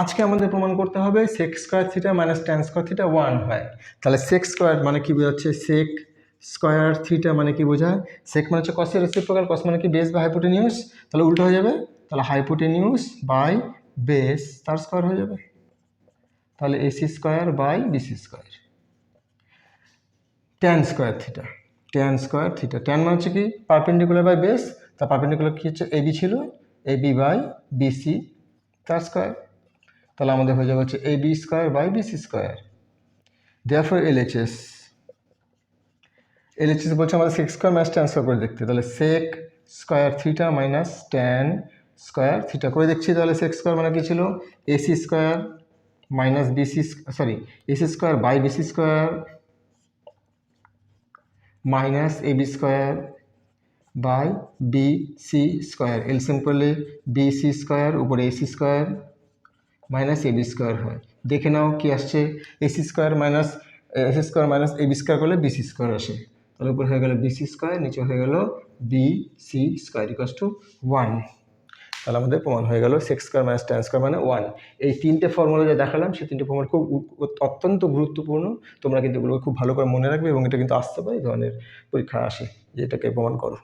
আজকে আমাদের প্রমাণ করতে হবে sec square theta minus tan square theta 1 হয়। তাহলে সেক স্কোয়ার মানে কি বোঝাচ্ছে? সেক স্কোয়ার থিটা মানে কি বোঝায়? সেক মানে হচ্ছে কসের রেসিপ্রোকাল, কস মানে কি বেস বা হাইপোটেনিউস, তাহলে উল্টো হয়ে যাবে, তাহলে হাইপোটেনিউস বাই বেস তার স্কোয়ার হয়ে যাবে, তাহলে AC square by BC square. Tan square theta, tan square theta, tan মানে হচ্ছে কি পারপেন্ডিকুলার বাই বেস, তা পারপেন্ডিকুলার কি হচ্ছে এবি ছিল, এবি বাই বিসি তার স্কোয়ার, তাহলে আমাদের হয়ে যাবে হচ্ছে AB square by BC square. Therefore LHS, LHS বলছে আমাদের sec square minus tan square করে দেখতে, তাহলে sec square theta minus tan square theta করে দেখছি। তাহলে সেক স্কোয়ার মানে কি ছিল? AC square minus BC, sorry AC square by BC square minus AB square by BC square, LCM করলে বিসি স্কোয়ার উপরে AC square minus AB square হয়। দেখে নাও কি আসছে, AC square minus AB square করলে বিসি স্কোয়ার আসে, তাহলে উপরে হয়ে গেল বিসি স্কোয়ার, নিচে হয়ে গেল বিসি স্কোয়ার ইকুয়ালস টু 1। তাহলে আমাদের প্রমাণ হয়ে গেল sec square minus tan square মানে 1। এই তিনটে ফর্মুলা যে দেখালাম সেই তিনটে ফর্মুলা খুব অত্যন্ত গুরুত্বপূর্ণ, তোমরা কিন্তু এগুলো খুব ভালো করে মনে রাখবে এবং এটা কিন্তু আসতে পারে এই ধরনের পরীক্ষা আসে যে এটাকে প্রমাণ করো।